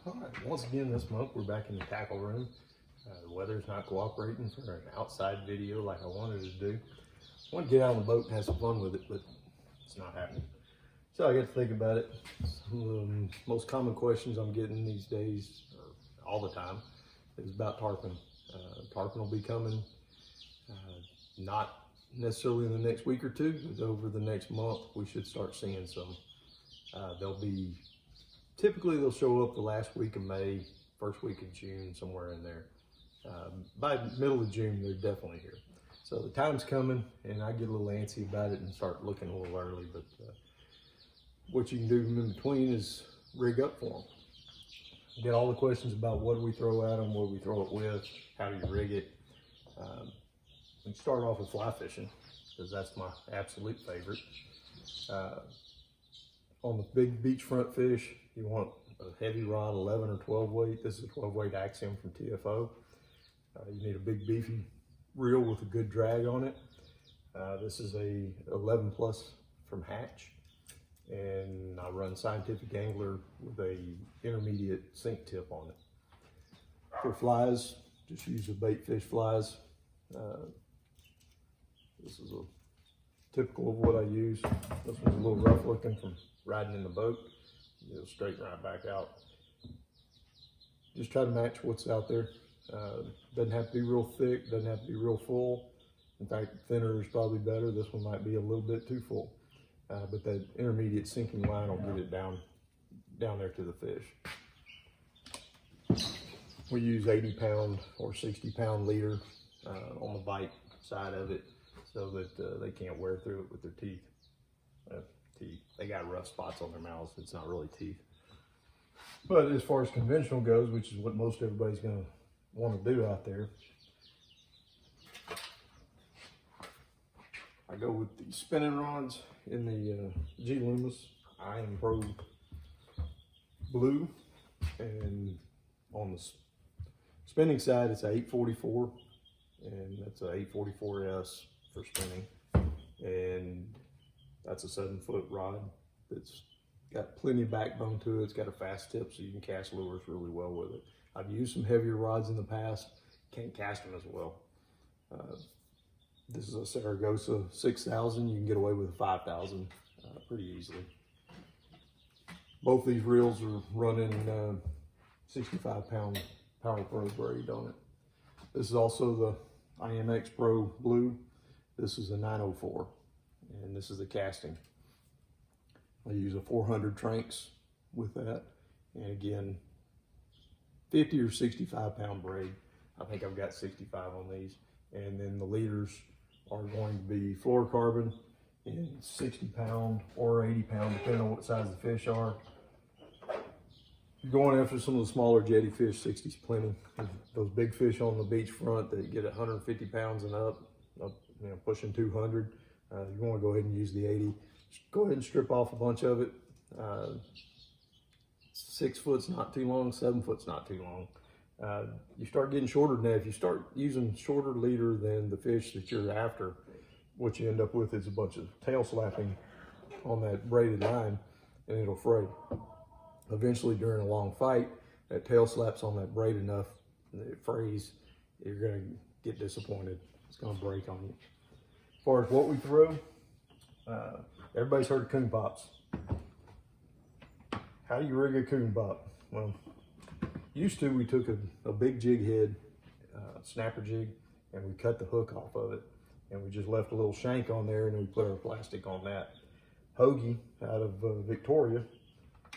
All right, once again this month we're back in the tackle room. The weather's not cooperating for an outside video like I wanted to do. I want to get out on the boat and have some fun with it, but it's not happening. So I got to think about it. Some of the most common questions I'm getting these days, all the time, is about tarpon. Tarpon will be coming, not necessarily in the next week or two, but over the next month we should start seeing some. Typically they'll show up the last week of May, first week of June, somewhere in there. By middle of June, they're definitely here. So the time's coming, and I get a little antsy about it and start looking a little early, but what you can do in between is rig up for them. Get all the questions about what do we throw at them, what do we throw it with, how do you rig it. And start off with fly fishing, because that's my absolute favorite. On the big beachfront fish, you want a heavy rod, 11 or 12 weight. This is a 12 weight Axiom from TFO. You need a big beefy reel with a good drag on it. This is a 11 plus from Hatch, and I run Scientific Angler with a intermediate sink tip on it. For flies, just use the bait fish flies. This is a typical of what I use. This one's a little rough looking from riding in the boat. It'll straighten right back out. Just try to match what's out there. Doesn't have to be real thick, doesn't have to be real full. In fact, thinner is probably better. This one might be a little bit too full. But that intermediate sinking line will get it down there to the fish. We use 80-pound or 60-pound leader on the bite side of it, so that they can't wear through it with their teeth. They got rough spots on their mouths. It's not really teeth. But as far as conventional goes, which is what most everybody's going to want to do out there, I go with the spinning rods in the G Loomis Iron Pro Blue, and on the spinning side it's a 844, and that's a 844S for spinning, and that's a 7-foot rod that's got plenty of backbone to it. It's got a fast tip, so you can cast lures really well with it. I've used some heavier rods in the past, can't cast them as well. This is a Saragossa 6000. You can get away with a 5000 pretty easily. Both these reels are running 65-pound Power Pro braid on it. This is also the IMX Pro Blue. This is a 904. And this is the casting. I use a 400 Tranks with that, and again 50 or 65-pound braid. I think I've got 65 on these, and then the leaders are going to be fluorocarbon in 60-pound or 80-pound, depending on what size the fish are. If you're going after some of the smaller jetty fish, 60's plenty. Those big fish on the beach front that get 150 pounds and up, pushing 200. You want to go ahead and use the 80. Just go ahead and strip off a bunch of it. 6 foot's not too long, 7 foot's not too long. You start getting shorter than that. If you start using shorter leader than the fish that you're after, what you end up with is a bunch of tail slapping on that braided line, and it'll fray. Eventually, during a long fight, that tail slaps on that braid enough that it frays. You're going to get disappointed. It's going to break on you. As far as what we throw, everybody's heard of coon pops. How do you rig a coon pop? Well, used to we took a big jig head, snapper jig, and we cut the hook off of it, and we just left a little shank on there, and we put our plastic on that. Hoagie out of Victoria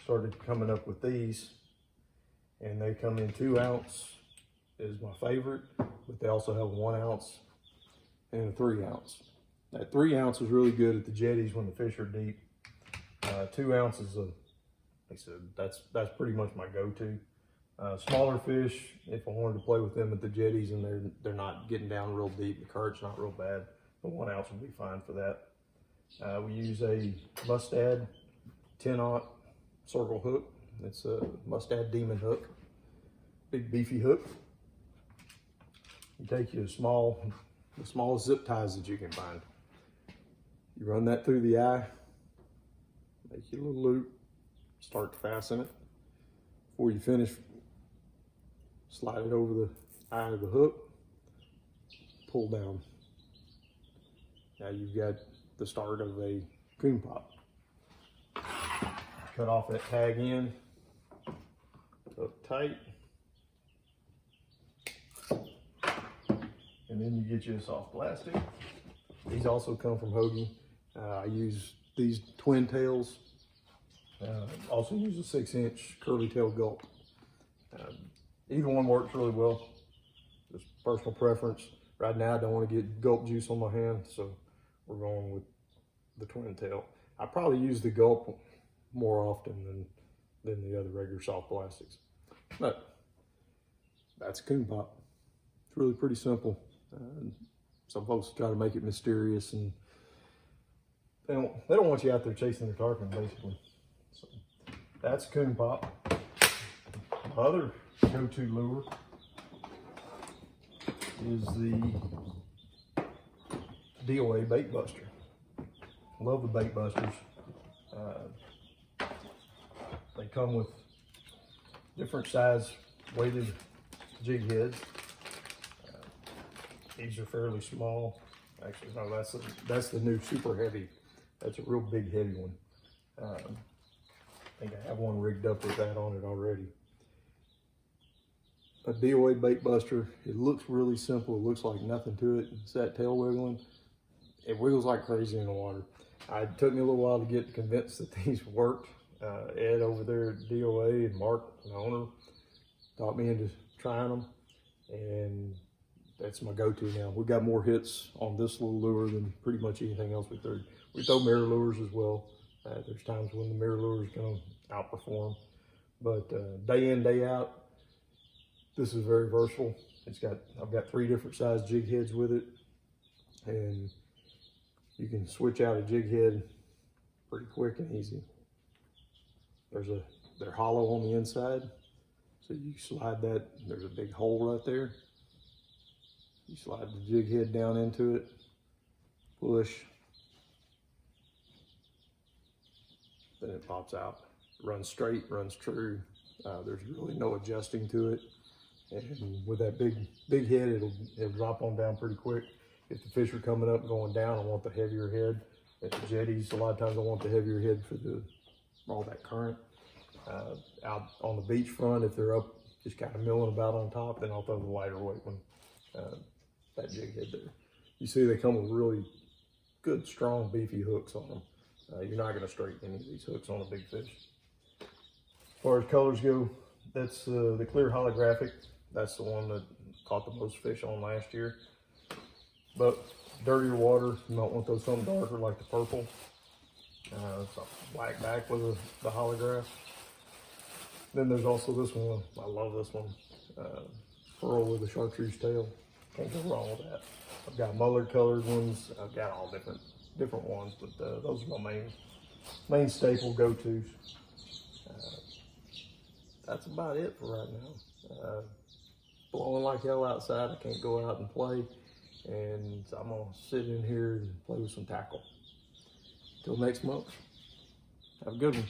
started coming up with these, and they come in 2 ounce is my favorite, but they also have 1 ounce and a 3 ounce. That 3 ounce is really good at the jetties when the fish are deep. 2 ounces, like I said, that's pretty much my go-to. Smaller fish, if I wanted to play with them at the jetties and they're not getting down real deep, the current's not real bad, the 1 ounce would be fine for that. We use a Mustad 10-aught circle hook. It's a Mustad Demon hook, big beefy hook. You take the smallest zip ties that you can find. You run that through the eye, make your little loop, start to fasten it, Before you finish, slide it over the eye of the hook, pull down. Now you've got the start of a coon pop. Cut off that tag end, up tight, and then you get you a soft plastic. These also come from Hoagie. I use these twin tails. Also use a 6-inch curly tail gulp. Either one works really well. Just personal preference. Right now I don't want to get gulp juice on my hand, so we're going with the twin tail. I probably use the gulp more often than the other regular soft plastics. But that's a coon pop. It's really pretty simple. Some folks try to make it mysterious, and they don't want you out there chasing the tarpon, basically. So that's coon pop. My other go-to lure is the DOA bait buster. Love the bait busters. They come with different size weighted jig heads. These are fairly small. Actually, no, that's the new super heavy. That's a real big heavy one. I think I have one rigged up with that on it already. A DOA bait buster, it looks really simple. It looks like nothing to it. It's that tail wiggling. It wiggles like crazy in the water. It took me a little while to get convinced that these worked. Ed over there at DOA and Mark, the owner, taught me into trying them, and that's my go-to now. We got more hits on this little lure than pretty much anything else we throw. We throw mirror lures as well. There's times when the mirror lures gonna outperform, but day in, day out, this is very versatile. I've got 3 different size jig heads with it, and you can switch out a jig head pretty quick and easy. They're hollow on the inside, so you slide that. There's a big hole right there. You slide the jig head down into it, push, then it pops out. Runs straight, runs true. There's really no adjusting to it. And with that big head, it'll drop on down pretty quick. If the fish are coming up, going down, I want the heavier head. At the jetties, a lot of times I want the heavier head for all that current. Out on the beach front, if they're up just kind of milling about on top, then I'll throw the lighter weight one, that jig head there. You see they come with really good, strong, beefy hooks on them. You're not gonna straighten any of these hooks on a big fish. As far as colors go, that's the clear holographic. That's the one that caught the most fish on last year. But dirtier water, you might want those something darker like the purple. It's a black back with the holograph. Then there's also this one. I love this one. Pearl with a chartreuse tail. Can't go wrong with that. I've got mullet colored ones. I've got all different ones, but those are my main staple go-tos. That's about it for right now. Blowing like hell outside. I can't go out and play, and so I'm gonna sit in here and play with some tackle. Till next month, have a good one.